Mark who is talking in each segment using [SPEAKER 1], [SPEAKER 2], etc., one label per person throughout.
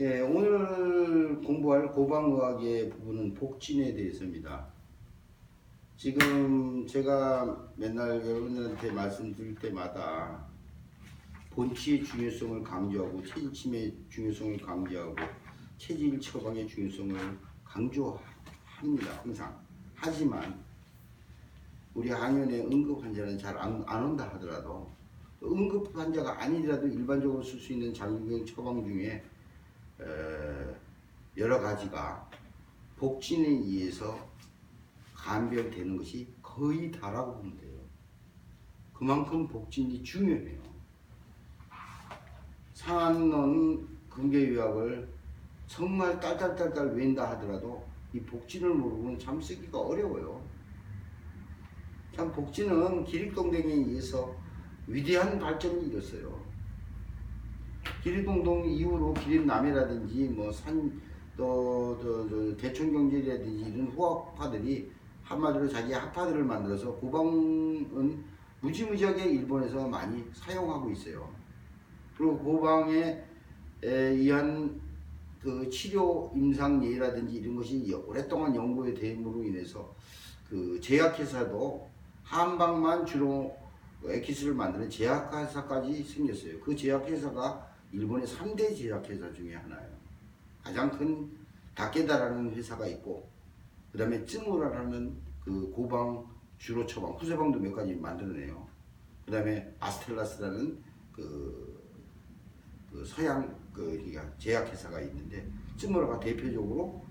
[SPEAKER 1] 예, 오늘 공부할 고방의학의 부분은 복진에 대해서입니다. 지금 제가 맨날 여러분들한테 말씀드릴 때마다 본치의 중요성을 강조하고 체질침의 중요성을 강조하고 체질 처방의 중요성을 강조합니다. 항상. 하지만 우리 한의원의 응급 환자는 잘 안 온다 하더라도 응급 환자가 아니더라도 일반적으로 쓸 수 있는 장기경 처방 중에 여러 가지가 복진에 의해서 감별되는 것이 거의 다라고 보면 돼요. 그만큼 복진이 중요해요. 상한론 근개의학을 정말 딸딸딸딸 외운다 하더라도 이 복진을 모르고는 참 쓰기가 어려워요. 참 복진은 기립동댕에 의해서 위대한 발전이 일었어요. 기립동동 이후로 기립남해라든지 대천경제라든지 이런 후학파들이 한마디로 자기 학파들을 만들어서 고방은 무지무지하게 일본에서 많이 사용하고 있어요. 그리고 고방에 의한 그 치료 임상예라든지 이런 것이 오랫동안 연구의 대응으로 인해서 그 제약회사도 한방만 주로 엑기스를 만드는 제약회사까지 생겼어요. 그 제약회사가 일본의 3대 제약회사 중에 하나예요. 가장 큰 다케다라는 회사가 있고, 그 다음에 쯔무라라는 그 고방 주로 처방, 후세방도 몇 가지 만들어내요. 그 다음에 아스텔라스라는 그 서양 제약회사가 있는데, 쯔무라가 대표적으로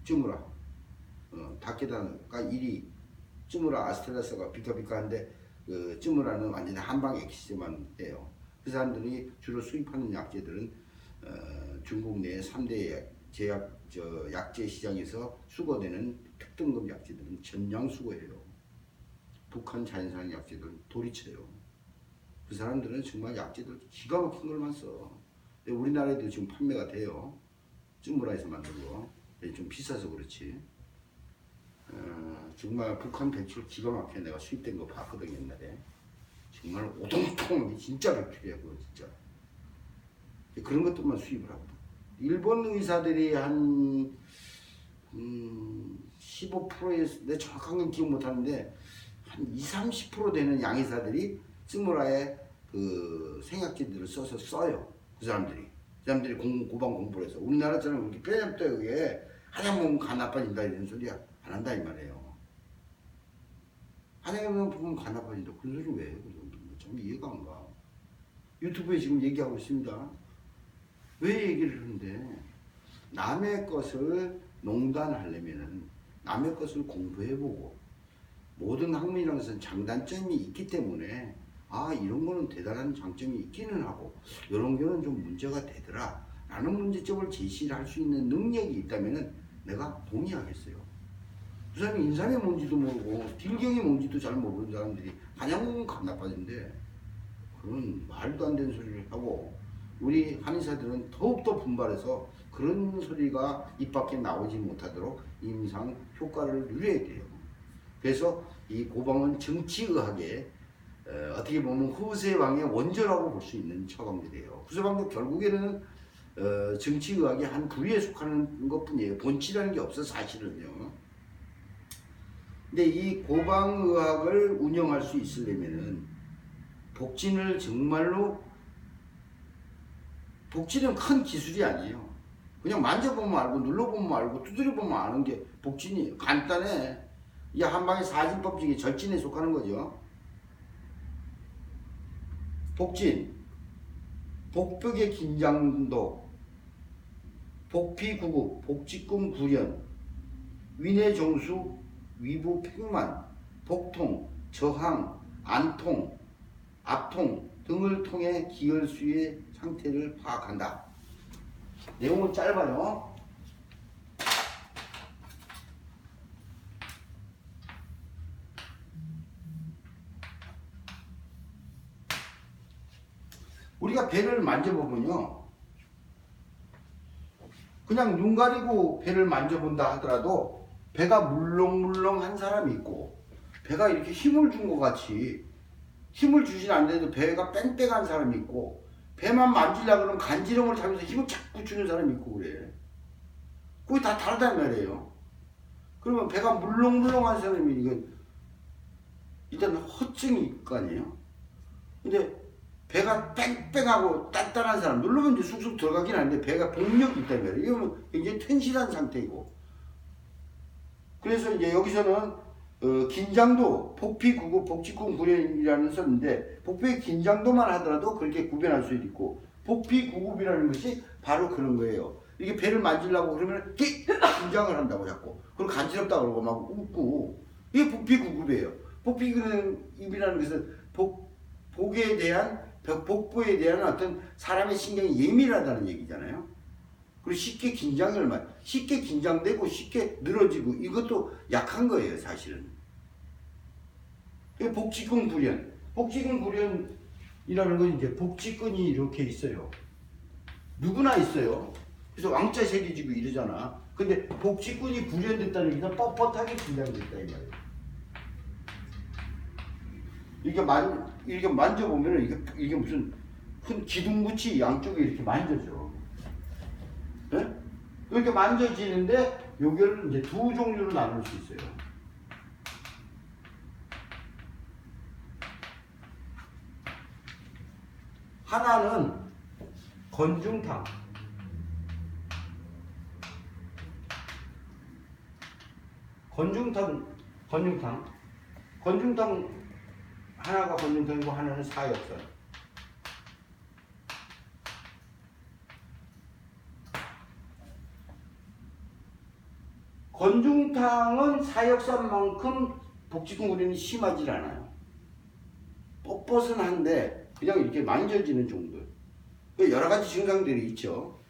[SPEAKER 1] 쯔무라 다케다가 1위, 쯔무라 아스텔라스가 비카비카한데 쯔무라는 완전히 한방 엑시스만 해요. 그 사람들이 주로 수입하는 약재들은 중국 내 3대 약재 시장에서 수거되는 특등급 약재들은 전량 수거해요. 북한 자연산 약재들은 도리쳐요. 그 사람들은 정말 약재들 기가 막힌 걸만 써. 우리나라에도 지금 판매가 돼요. 쯔무라에서 만든 거. 좀 비싸서 그렇지. 정말 북한 배출 기가 막혀. 내가 수입된 거 봤거든 옛날에. 정말 오동통하게 진짜 배출이야 그거 진짜. 그런 것들만 수입을 하거든. 일본 의사들이 한 15%에서 내 정확한 건 기억 못하는데 한 20-30% 되는 양의사들이 쯔무라의 그 생약제들을 써요. 그 사람들이 고방 공부를 해서. 우리나라처럼 그렇게 빼냅둬요. 그게 한약 먹으면 간 나빠진다 이런 소리야 안 한다 이 말이에요. 한약을 보면 간 나빠진다 그런 소리 왜 해요? 참 이해가 안 가. 유튜브에 지금 얘기하고 있습니다. 왜 얘기를 하는데 남의 것을 농단하려면은 남의 것을 공부해보고, 모든 학문이라는 것은 장단점이 있기 때문에 이런 거는 대단한 장점이 있기는 하고 이런 거는 좀 문제가 되더라 라는 문제점을 제시를 할 수 있는 능력이 있다면은 내가 동의하겠어요. 그 사람이 인삼이 뭔지도 모르고 딜경이 뭔지도 잘 모르는 사람들이 한약 먹으면 간 나빠진대. 그런 말도 안 되는 소리를 하고, 우리 한의사들은 더욱더 분발해서 그런 소리가 입 밖에 나오지 못하도록 임상 효과를 누려야 돼요. 그래서 이 고방은 정치의학의 어떻게 보면 후세방의 원조라고 볼 수 있는 처방들이에요. 후세방도 결국에는 정치의학의 한 부위에 속하는 것뿐이에요. 본질이라는 게 없어 사실은요. 근데 이 고방의학을 운영할 수 있으려면은 복진을 정말로, 복진은 큰 기술이 아니에요. 그냥 만져보면 알고 눌러보면 알고 두드려보면 아는 게 복진이 간단해. 이게 한방의 사진법 중에 절진에 속하는 거죠. 복진, 복벽의 긴장도, 복피구급, 복직근 구련, 위내정수, 위부 팽만, 복통, 저항, 안통, 압통 등을 통해 기혈수의 상태를 파악한다. 내용은 짧아요. 우리가 배를 만져보면요, 그냥 눈 가리고 배를 만져본다 하더라도 배가 물렁물렁한 사람이 있고, 배가 이렇게 힘을 준 것 같이 힘을 주진 않는데도 배가 뺑뺑한 사람이 있고, 배만 만지려고 그러면 간지럼을 타면서 힘을 자꾸 주는 사람이 있고 그래. 그게 다 다르단 말이에요. 그러면 배가 물렁물렁한 사람이 이건 일단 허증이 있을 거 아니에요. 근데 배가 뺑뺑하고 단단한 사람 누르면 이제 쑥쑥 들어가긴 하는데 배가 복력이 있단 말이에요. 이거는 굉장히 텐실한 상태이고. 그래서 이제 여기서는 긴장도 복피구급 복직군구련이라는 썼는데 복피의 긴장도만 하더라도 그렇게 구별할 수 있고 복피구급이라는 것이 바로 그런 거예요. 이게 배를 만지려고 그러면 긴장을 한다고 자꾸 그리고 간지럽다 그러고 막 웃고 이게 복피구급이에요. 복피구급이라는 것은 복에 대한 복부에 대한 어떤 사람의 신경이 예민하다는 얘기잖아요. 그리고 쉽게 긴장되고 쉽게 늘어지고 이것도 약한 거예요, 사실은. 복직근 구련. 복직근 구련이라는 건 이제 복직근이 이렇게 있어요. 누구나 있어요. 그래서 왕자 새겨지고 이러잖아. 근데 복직근이 구련됐다는 얘기는 뻣뻣하게 긴장됐다 이 말이에요. 이렇게 만져보면 이게 무슨 큰 기둥같이 양쪽에 이렇게 만져져. 네? 이렇게 만져지는데 요거를 이제 두 종류로 나눌 수 있어요. 하나는 건중탕. 건중탕 하나가 건중탕이고 하나는 사역선. 건중탕은 사역선만큼 복직근 구련이 심하지 않아요. 뻣뻣은 한데 그냥 이렇게 만져지는 정도. 여러 가지 증상들이 있죠.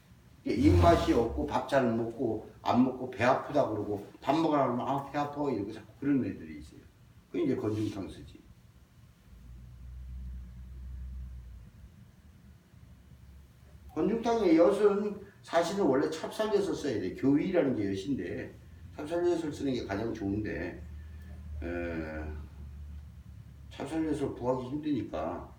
[SPEAKER 1] 입맛이 없고 밥 잘 먹고 안 먹고 배 아프다 그러고 밥 먹으라 그러면 배 아파 이러고 자꾸 그런 애들이 있어요. 그게 이제 건중탕 쓰지. 건중탕의 엿은 사실은 원래 찹쌀엿을 써야 돼. 교위라는 게 엿인데 찹쌀엿을 쓰는 게 가장 좋은데 찹쌀엿을 구하기 힘드니까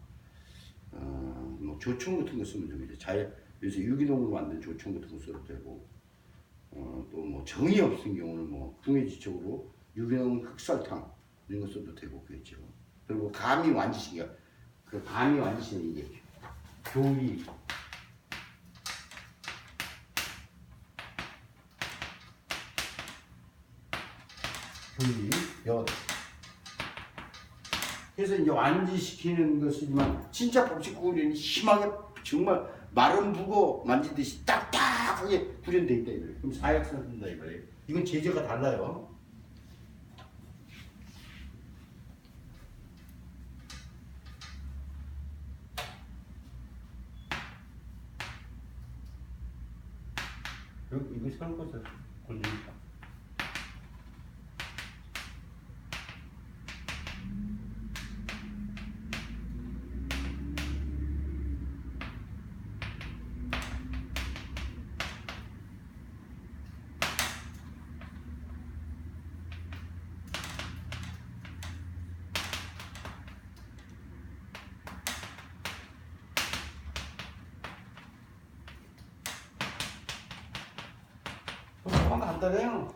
[SPEAKER 1] 뭐 조청 같은 거 쓰면 좀 이제 요새 유기농으로 만든 조청 같은 거 써도 되고 또 뭐 정이 없은 경우는 뭐 구매지적으로 유기농 흑설탕 이런 거 써도 되고 그랬죠. 그리고 감이 완지시기가 그 감이 완지시는 이게 교위 엿. 그래서 이제 완지시키는 것이지만 진짜 복직구련이 심하게 정말 마른 북어 만지듯이 딱딱하게 구련돼 있다 이거예요. 그럼 사약선 쓴다 이거예요. 이건 제재가 달라요. 이거 설거지 걸리니까. 간단해요.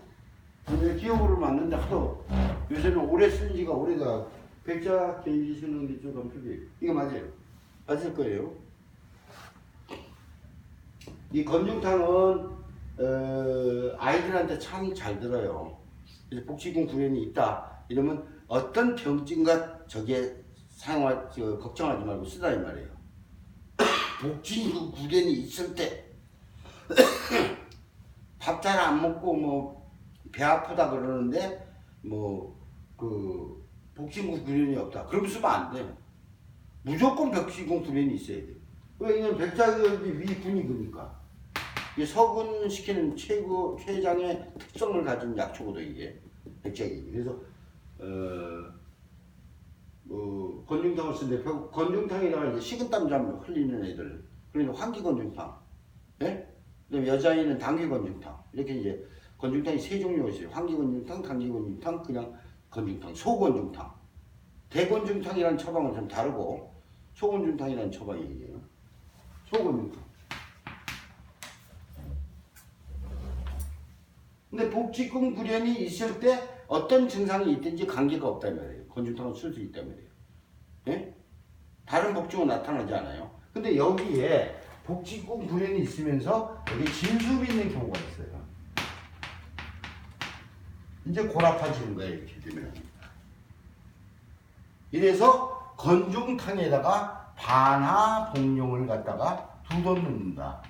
[SPEAKER 1] 이제 기업으로 만드는데 하도 요새는 오래 쓴 지가 오래가 백자 개인지 쓰는 게 좀 엄청나게 이거 맞아요. 맞을 거예요. 이 건중탕은 아이들한테 참 잘 들어요. 그래서 복직근 구련이 있다 이러면 어떤 병증과 저게 걱정하지 말고 쓰다 이 말이에요. 복직근 구련이 있을 때 밥 잘 안 먹고 뭐 배 아프다 그러는데 뭐 그 복직근 구련이 없다. 그럼 쓰면 안 돼. 무조건 복직근 구련이 있어야 돼. 왜냐면 백작이 위군이 그니까. 이게 서근시키는 최장의 특성을 가진 약초거든 이게 백작이. 그래서 건중탕을 쓰는데 건중탕에다가 이제 식은땀 좀 흘리는 애들. 그러니까 환기건중탕. 예? 그다음에 여자아이는 당귀건중탕. 이렇게 이제 건중탕이 세 종류가 있어요. 환기건중탕, 당귀건중탕, 그냥 건중탕, 소건중탕. 대건중탕이라는 처방은 좀 다르고 소건중탕이라는 처방이에요. 소근육통. 근데 복직근 불연이 있을 때 어떤 증상이 있든지 관계가 없단 말이에요. 건중탕을 쓸 수 있단 말이에요. 예? 다른 복증은 나타나지 않아요. 근데 여기에 복직근 불연이 있으면서 여기 진수이 있는 경우가 있어요. 이제 골아파지는 거예요. 이렇게 되면. 이래서 건중탕에다가 반하복용을 갖다가 2번 넣는다.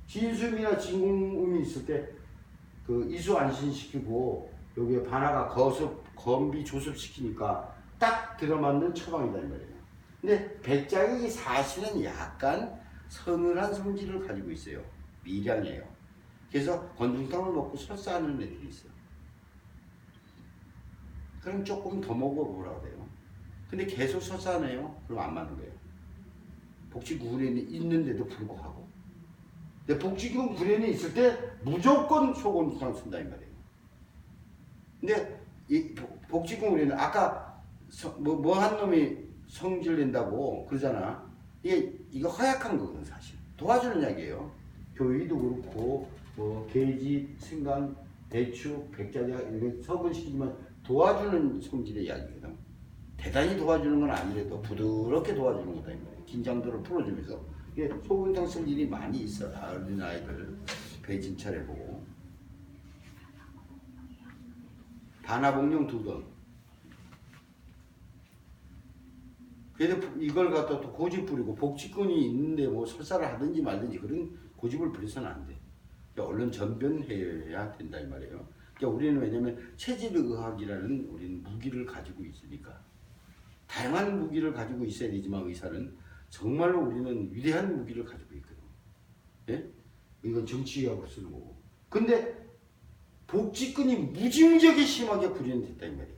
[SPEAKER 1] 진수음이나 진공음이 있을 때 그 이수 안신시키고 여기에 반하가 거습, 건비 조습시키니까 딱 들어맞는 처방이다 이 말이에요. 근데 백작이 사실은 약간 서늘한 성질을 가지고 있어요. 미량이에요. 그래서 건중탕을 먹고 설사하는 애들이 있어요. 그럼 조금 더 먹어보라고 그래요. 근데 계속 설사하네요. 그럼 안 맞는 거예요. 복직구불연이 있는데도 불구하고. 근데 복직근 불연이 있을 때 무조건 소곤탕 쓴다 이 말이에요. 근데 이 복직근 불연은 아까 뭐 한 놈이 성질 낸다고 그러잖아. 이거 허약한 거거든 사실. 도와주는 약이에요. 교위도 그렇고 뭐 게지, 생강, 대추, 백자약 이렇게 서분시키지만 도와주는 성질의 약이거든. 대단히 도와주는 건 아니래도 부드럽게 도와주는 거다 이 말이에요. 긴장도를 풀어주면서. 이게 소근탕 쓸 일이 많이 있어. 어린아이들 배진찰해보고. 반하복용 2번. 그래도 이걸 갖다 또 고집 부리고 복직근이 있는데 뭐 설사를 하든지 말든지 그런 고집을 부려서는 안 돼. 그러니까 얼른 전변해야 된다 이 말이에요. 그러니까 우리는 왜냐면 체질의학이라는 우리는 무기를 가지고 있으니까. 다양한 무기를 가지고 있어야 되지만 의사는 정말로 우리는 위대한 무기를 가지고 있거든. 예? 이건 정치의학으로 쓰는 거고. 근데 복직근이 무지무지하게 심하게 불연됐다 이 말이에요.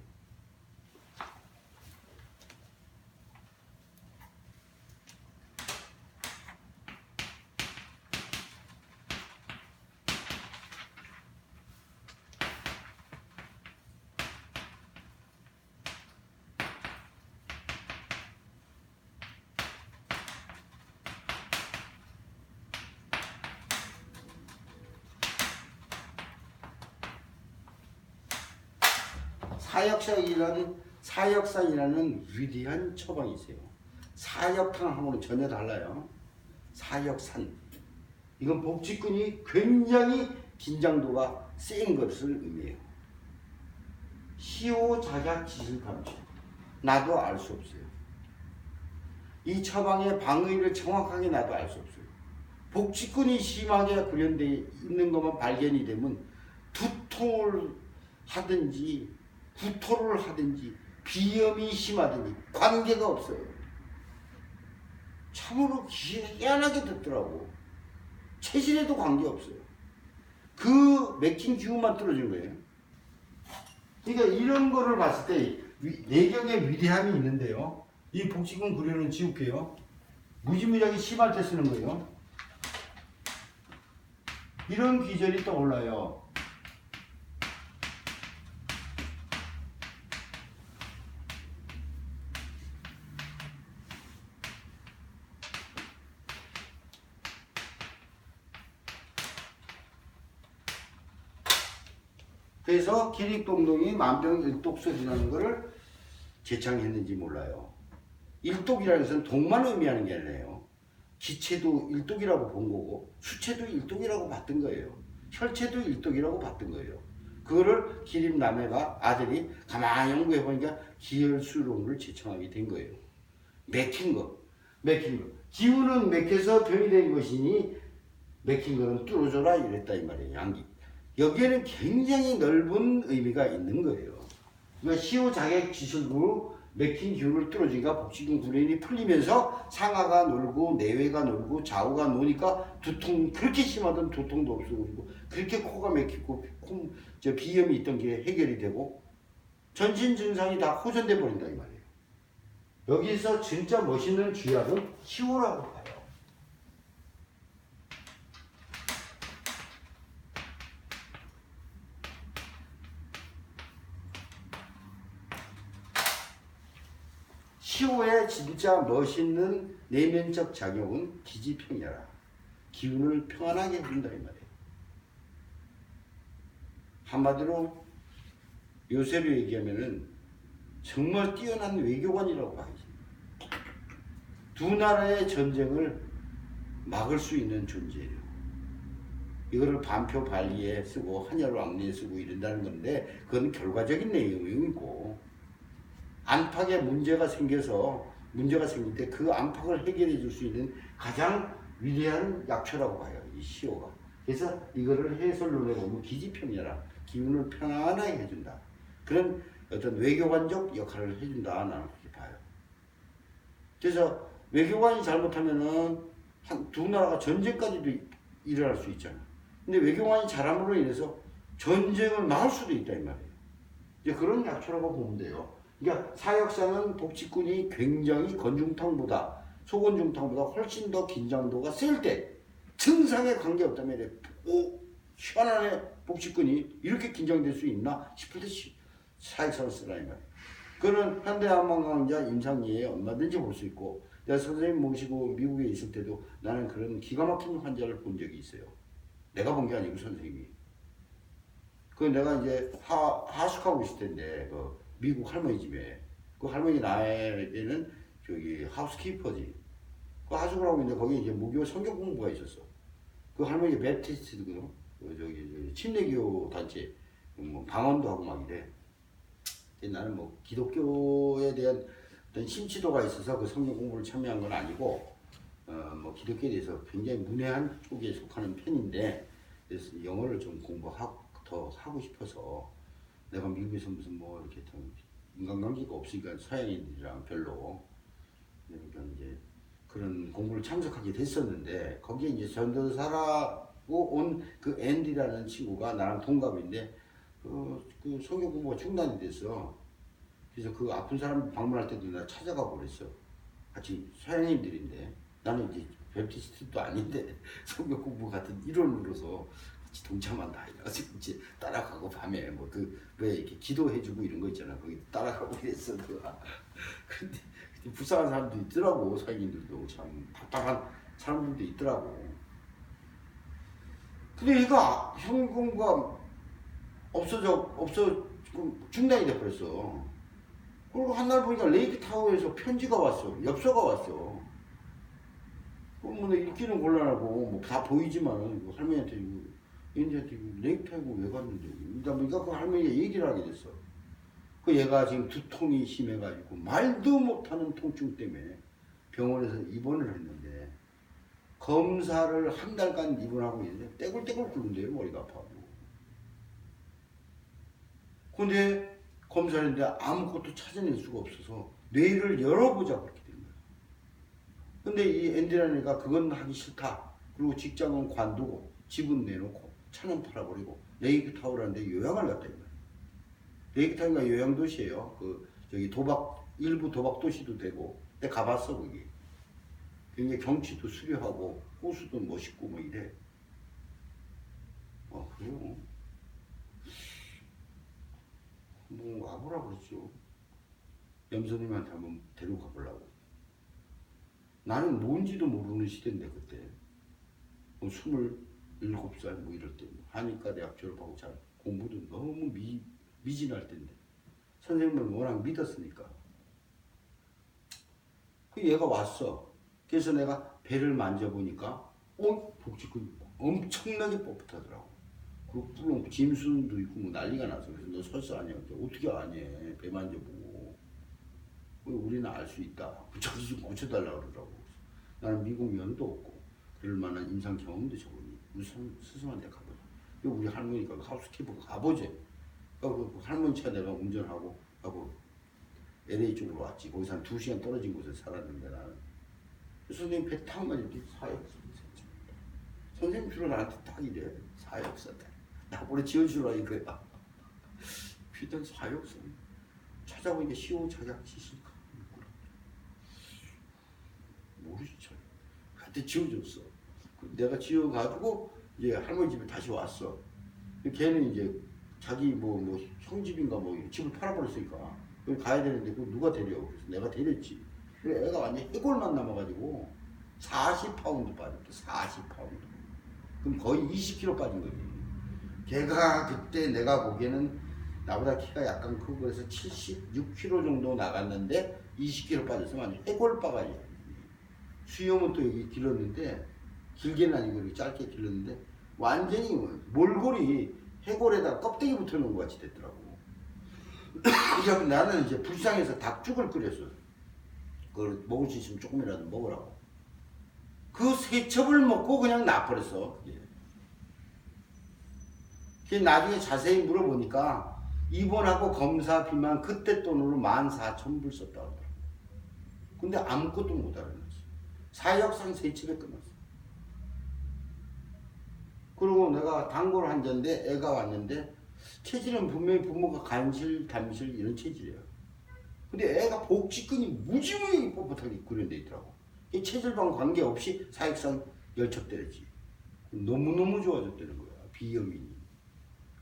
[SPEAKER 1] 사역산이라는 위대한 처방이 있어요. 사역탕하고는 전혀 달라요. 사역산. 이건 복직근이 굉장히 긴장도가 센 것을 의미해요. 시호작약지실감취. 나도 알 수 없어요. 이 처방의 방의를 정확하게 나도 알 수 없어요. 복직근이 심하게 구현되어 있는 것만 발견이 되면 두통을 하든지 구토를 하든지 비염이 심하든지 관계가 없어요. 참으로 희한하게 듣더라고. 체질에도 관계없어요. 그 맥힌 기운만 떨어진 거예요. 그러니까 이런 거를 봤을 때 내경의 위대함이 있는데요. 이 복직근 구려는 지울게요. 무지무지하게 심할 때 쓰는 거예요. 이런 기절이 떠올라요. 그래서 기립동동이 만병일독설이라는 것을 제창했는지 몰라요. 일독이라는 것은 독만 의미하는 게 아니에요. 기체도 일독이라고 본 거고 수체도 일독이라고 봤던 거예요. 혈체도 일독이라고 봤던 거예요. 그거를 기립남해가 아들이 가만히 연구해보니까 기혈수론을 제청하게 된 거예요. 맥힌 거. 기운은 맥혀서 병이 된 것이니 맥힌 거는 뚫어줘라 이랬다 이 말이에요. 양기. 여기에는 굉장히 넓은 의미가 있는 거예요. 그러니까 시호자객지술구 맥힌 기운을 뚫어주니까 복직근 구련이 풀리면서 상하가 놀고 내외가 놀고 좌우가 노니까 두통 그렇게 심하던 두통도 없어지고 그렇게 코가 막히고 비염이 있던 게 해결이 되고 전신 증상이 다 호전돼 버린다 이 말이에요. 여기서 진짜 멋있는 쥐약은 시호라고 봐요. 시호의 진짜 멋있는 내면적 작용은 기지평이라. 기운을 평안하게 해준다 이 말이에요. 한마디로 요새로 얘기하면은 정말 뛰어난 외교관이라고 봐야지. 두 나라의 전쟁을 막을 수 있는 존재예요. 이거를 반표 발리에 쓰고 한열 왕리에 쓰고 이런다는 건데 그건 결과적인 내용이고, 안팎에 문제가 생길 때 그 안팎을 해결해 줄 수 있는 가장 위대한 약초라고 봐요, 이 시호가. 그래서 이거를 해설론에 보면 기지평이라, 기운을 편안하게 해준다, 그런 어떤 외교관적 역할을 해준다, 나는 그렇게 봐요. 그래서 외교관이 잘못하면은 두 나라가 전쟁까지도 일어날 수 있잖아. 근데 외교관이 잘함으로 인해서 전쟁을 막을 수도 있다 이 말이에요. 이제 그런 약초라고 보면 돼요. 그러니까 사역상은 복직군이 굉장히 소곤중탕보다 훨씬 더 긴장도가 셀 때, 증상에 관계없다면 시원하네 복직군이 이렇게 긴장될 수 있나 싶을 때 사역상을 쓰라 이 말이에요. 그는 현대한방광자 임상예에 얼마든지 볼 수 있고, 내가 선생님 모시고 미국에 있을 때도 나는 그런 기가 막힌 환자를 본 적이 있어요. 내가 본 게 아니고 선생님이. 그 내가 이제 하숙하고 있을 텐데 그 미국 할머니 집에, 그 할머니 나에게는 저기 하우스키퍼지. 그 하숙을 하고 있는데 거기 이제 무교 성경 공부가 있었어. 그 할머니 베프티스트거든. 저기 침례교 단체 뭐 방언도 하고 막 이래. 나는 뭐 기독교에 대한 어떤 심취도가 있어서 그 성경 공부를 참여한 건 아니고, 뭐 기독교에 대해서 굉장히 문외한 쪽에 속하는 편인데, 그래서 영어를 좀 더 하고 싶어서 내가 미국에서 무슨 뭐 이렇게 인간관계가 없으니까 서양인들이랑 별로, 그러니까 이제 그런 공부를 참석하게 됐었는데, 거기에 이제 전도사라고 온 그 앤디라는 친구가 나랑 동갑인데 그 성경 공부가 중단이 됐어. 그래서 그 아픈 사람 방문할 때도 나 찾아가고 그랬어. 같이 서양인들인데 나는 이제 베프티스트도 아닌데 성경 공부 같은 일원으로서 같이 동참한다 이래가지고 이제 따라가고 밤에 뭐 왜 이렇게 기도해주고 이런 거 있잖아. 거기 따라가고 그랬어. 근데 불쌍한 사람도 있더라고. 서양인들도 참 답답한 사람들도 있더라고. 근데 얘가 성경 공부가 중단이 돼버렸어. 그리고 한날 보니까 레이크 타워에서 편지가 왔어. 엽서가 왔어. 뭐 읽기는 곤란하고 뭐 다 보이지만 할머니한테 얘한테 레이크 타워가 왜 갔는데, 그러다 보니까 그 할머니가 얘기를 하게 됐어. 그 얘가 지금 두통이 심해가지고 말도 못하는 통증 때문에 병원에서 입원을 했는데, 검사를 한 달간 입원하고 있는데 떼굴떼굴 굴른대요. 머리가 아파가지고. 근데 검사를 했는데 아무것도 찾아낼 수가 없어서 뇌를 열어보자 그렇게 된 거야. 근데 이 앤디라는 애가 그건 하기 싫다. 그리고 직장은 관두고 집은 내놓고 차는 팔아버리고 레이크 타워라는 데 요양을 갔다 는 거야. 레이크 타워가 요양 도시예요. 저기 일부 도박 도시도 되고. 내가 가봤어 거기. 굉장히 경치도 수려하고 호수도 멋있고 뭐 이래. 그래요. 뭐 와보라 그랬죠. 염소님한테 한번 데리고 가보려고. 나는 뭔지도 모르는 시대인데 그때 뭐 27살 뭐 이럴 때 한의과 대학 졸업하고 잘 공부도 너무 미진할 때인데 선생님을 워낙 믿었으니까. 그 얘가 왔어. 그래서 내가 배를 만져보니까 복직근이 엄청나게 뻣뻣하더라고. 그리고 물론 짐승도 있고 뭐 난리가 나서. 그래서 너 설사 아니야. 어떻게 아니? 배 만져보고. 우리는 알 수 있다. 저기 좀 고쳐달라고 그러더라고. 나는 미국 면도 없고 그럴 만한 임상 경험도 적으니 우리 스승한테 가보자. 우리 할머니가 하우스키퍼가 가보지. 그 할머니 차 내가 운전하고 하고 LA 쪽으로 왔지. 거기서 한 2시간 떨어진 곳에 살았는데 나는. 선생님 배 타고만 이렇게 사역사. 선생님 주로 나한테 딱 이래. 사역사. 나보다 지어주라 이거야. 비단 사역사. 찾아보니까 시호 자격지실까? 모르지. 한테 지어줬어. 내가 지어가지고 이제 할머니 집에 다시 왔어. 걔는 이제 자기 형 집인가 뭐 집을 팔아버렸으니까 가야 되는데 그걸 누가 데려? 그래서 내가 데렸지. 그래 애가 완전 해골만 남아가지고 40파운드 빠졌대. 40파운드. 그럼 거의 20kg 빠진 거지. 걔가 그때 내가 보기에는 나보다 키가 약간 크고 그래서 76kg 정도 나갔는데 20kg 빠져서 완전 해골바가지야. 수염은 또 여기 길었는데 길게는 아니고 이렇게 짧게 길렀는데 완전히 몰골이 해골에다 껍데기 붙여놓은 것 같이 됐더라고. 그래서 나는 이제 불쌍해서 닭죽을 끓였어. 그걸 먹을 수 있으면 조금이라도 먹으라고. 그 세첩을 먹고 그냥 놔버렸어. 그게 나중에 자세히 물어보니까 입원하고 검사 비만 그때 돈으로 14,000불 썼다 하더라고. 근데 아무것도 못 알아냈어. 사역상 세첩에 끝났어. 그리고 내가 단골 환자인데 애가 왔는데 체질은 분명히 부모가 간실, 담실 이런 체질이에요. 근데 애가 복직근이 무지무지 뻣뻣하게 구련돼 있더라고. 이 체질과 관계없이 사역상 열척되었지. 너무너무 좋아졌다는 거야. 비염이.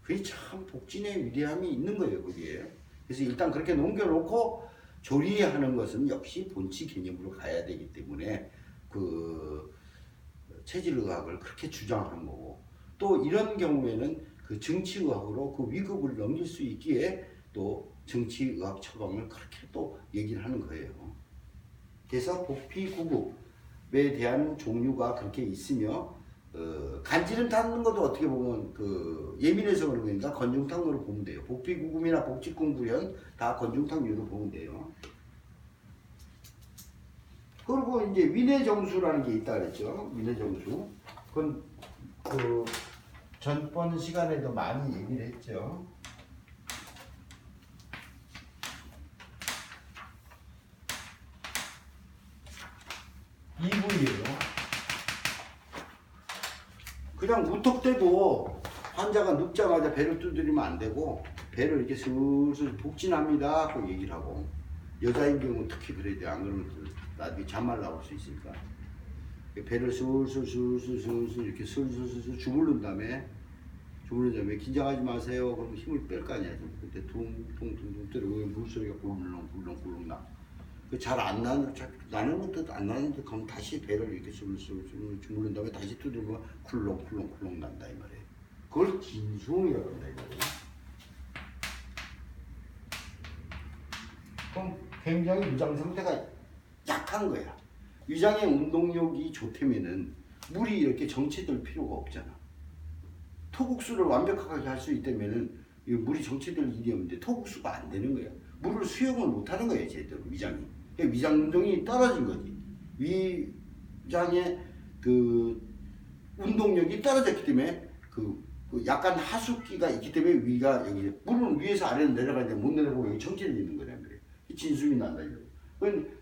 [SPEAKER 1] 그게 참 복진의 위대함이 있는 거예요. 거기에. 그래서 일단 그렇게 넘겨놓고 조리하는 것은 역시 본치 개념으로 가야 되기 때문에 그 체질의학을 그렇게 주장하는 거고, 또 이런 경우에는 그 정치의학으로 그 위급을 넘길 수 있기에 또 정치의학 처방을 그렇게 또 얘기를 하는 거예요. 그래서 복피구급에 대한 종류가 그렇게 있으며 간지름 타는 것도 어떻게 보면 그 예민해서 그런 거니까 건중탕으로 보면 돼요. 복피구금이나 복직근구련 다 건중탕류로 보면 돼요. 그리고 이제 위내정수라는 게 있다 그랬죠. 위내정수. 그건 그 전번 시간에도 많이 얘기를 했죠. 이 부위예요. 그냥 무턱대고 환자가 눕자마자 배를 두드리면 안 되고 배를 이렇게 슬슬 복진합니다 하고 얘기를 하고, 여자인 경우는 특히 그래야 돼. 안 그러면 나중에 잔말 나올 수 있으니까 배를 슬슬 이렇게 슬슬 주물른 다음에 긴장하지 마세요. 그럼 힘을 뺄 거 아니야. 그때 퉁퉁퉁퉁 때리고 물소리가 굴렁굴렁 나. 잘 안 나는 것도 안 나는데 그럼 다시 배를 이렇게 슬슬 주물른 다음에 다시 두드리면 쿨렁쿨렁 난다 이 말이에요. 그걸 진수홍이라고 한다 이 말이에요. 그럼 굉장히 위장 상태가 약한 거야. 위장의 운동력이 좋다면은 물이 이렇게 정체될 필요가 없잖아. 토국수를 완벽하게 할 수 있다면은 물이 정체될 일이 없는데 토국수가 안 되는 거야. 물을 수용을 못 하는 거예요, 제대로 위장이. 위장 운동이 떨어진 거지. 위장의 그 운동력이 떨어졌기 때문에 그 약간 하숙기가 있기 때문에 위가 여기 물은 위에서 아래로 내려가는데 못 내려가고 여기 정체돼 있는 거란 말이에요. 진수미 난다 이거.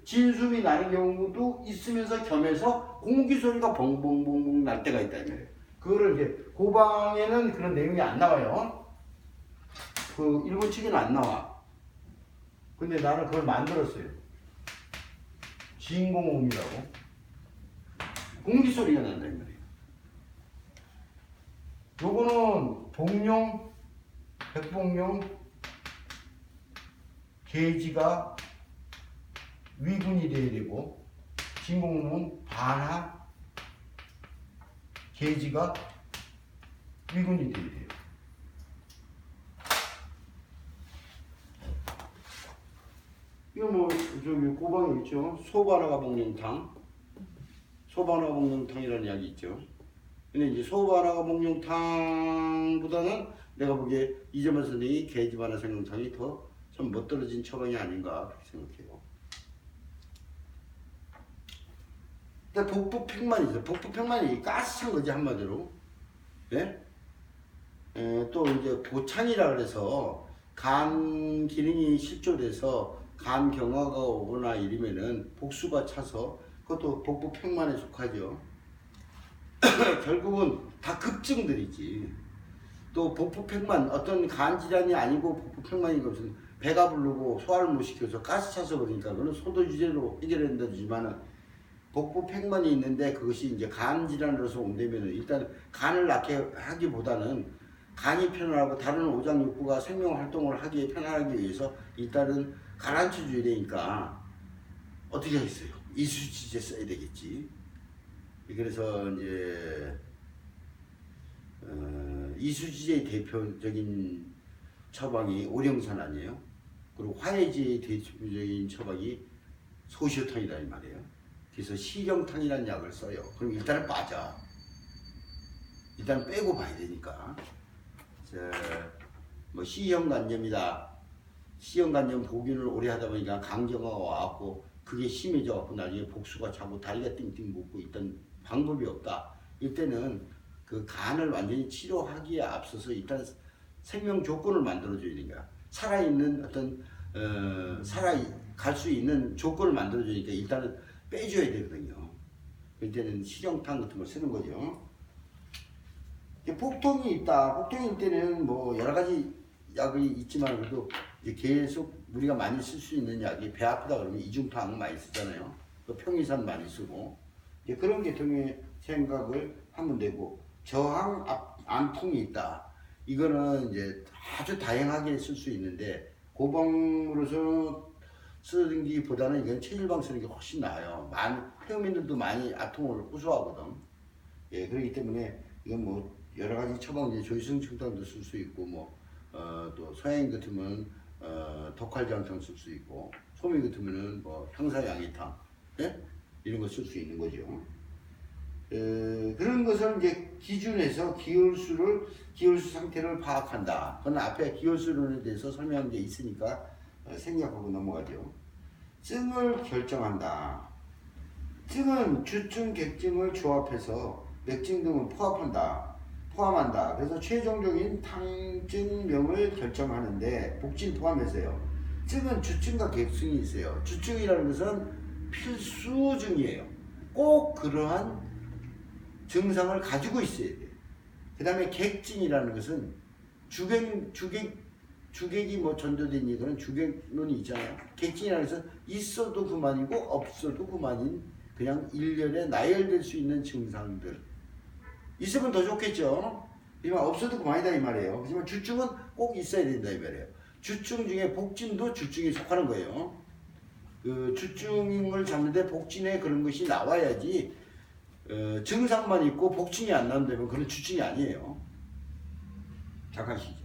[SPEAKER 1] 진수미 나는 경우도 있으면서 겸해서 공기 소리가 벙벙벙벙 날 때가 있다 이 말이에요. 그거를 이제 고방에는 그런 내용이 안 나와요. 그 일본 책에는 안 나와. 근데 나는 그걸 만들었어요. 진공음이라고. 공기 소리가 난다 이 말이에요. 요거는 복용, 백복용, 계지가 위군이 돼야 되고, 진공음은 반하, 계지가 위군이 돼야 돼요. 이거 뭐 저기 고방에 있죠. 소바나가 먹는 탕, 소바나가 먹는 탕이라는 약이 있죠. 근데 이제 소바나가 먹는 탕보다는 내가 보기에 이재만 선생이 계지바나 생명탕이 더 좀 멋들어진 처방이 아닌가 그렇게 생각해요. 근데 복부팽만이죠. 복부팽만이 가스찬 거지 한마디로. 예? 또 이제 보창이라 그래서 간 기능이 실조돼서 간 경화가 오거나 이러면은 복수가 차서 그것도 복부팽만에 속하죠. 결국은 다 급증들이지. 또 복부팽만 어떤 간 질환이 아니고 복부팽만이 무슨 배가 부르고 소화를 못 시켜서 가스 차서 그러니까 그건 소도 주제로 해결한다지만은 복부팽만이 있는데 그것이 이제 간 질환으로서 온다면은 일단 간을 낫게 하기보다는 간이 편안하고 다른 오장육부가 생명 활동을 하기에 편안하기 위해서 일단은 가라앉혀줘야 되니까 어떻게 하겠어요? 이수지제 써야 되겠지. 그래서 이제 이수지제의 대표적인 처방이 오령산 아니에요? 그리고 화해제의 대표적인 처방이 소시오탕이다 이 말이에요. 그래서 시경탕이라는 약을 써요. 그럼 일단은 빠져. 일단 빼고 봐야 되니까. 뭐 C형간염이다. C형간염 보균을 오래 하다 보니까 강경화가 와갖고 그게 심해져갖고 나중에 복수가 차고 다리가 띵띵 붓고 있던 방법이 없다. 이때는 그 간을 완전히 치료하기에 앞서서 일단 생명 조건을 만들어줘야 되는 거야. 살아있는 어떤 살아갈 수 있는 조건을 만들어주니까 일단은 빼줘야 되거든요. 이때는 식용탕 같은 걸 쓰는 거죠. 복통이 있다. 복통일 때는 뭐 여러 가지 약이 있지만 그래도 이제 계속 우리가 많이 쓸 수 있는 약이 배 아프다 그러면 이중탕 많이 쓰잖아요. 또 평이산 많이 쓰고 이제 그런 계통의 생각을 하면 되고 저항 안풍이 있다. 이거는 이제 아주 다양하게 쓸 수 있는데 고방으로서 쓰는 기보다는 이건 체질방 쓰는 게 훨씬 나아요. 태음인들도 많이 아통을 호소하거든. 예, 그렇기 때문에 이건 뭐 여러 가지 처방 이제 조이성층탕도 쓸 수 있고 또 서양 같으면 덕활장탕 쓸 수 있고 소미 같으면은 뭐 향사양이탕 예? 이런 거 쓸 수 있는 거죠. 그런 것을 이제 기준해서 기혈수 상태를 파악한다. 그건 앞에 기혈수론에 대해서 설명한 게 있으니까 생략하고 넘어가죠. 증을 결정한다. 증은 주증, 객증을 조합해서 맥증 등을 포함한다. 그래서 최종적인 탕증명을 결정하는데 복진 포함해서요. 증은 주증과 객증이 있어요. 주증이라는 것은 필수증이에요. 꼭 그러한 증상을 가지고 있어야 돼. 그 다음에 객증이라는 것은 주객이 뭐 전도된 이거는 주객론이 있잖아요. 객증이라는 것은 있어도 그만이고 없어도 그만인 그냥 일련에 나열될 수 있는 증상들. 있으면 더 좋겠죠. 하지만 없어도 그만이다 이 말이에요. 하지만 주증은 꼭 있어야 된다 이 말이에요. 주증 중에 복진도 주증에 속하는 거예요. 그 주증을 잡는데 복진에 그런 것이 나와야지 증상만 있고 복진이 안 나온다면 그런 주증이 아니에요. 잠깐 쉬죠.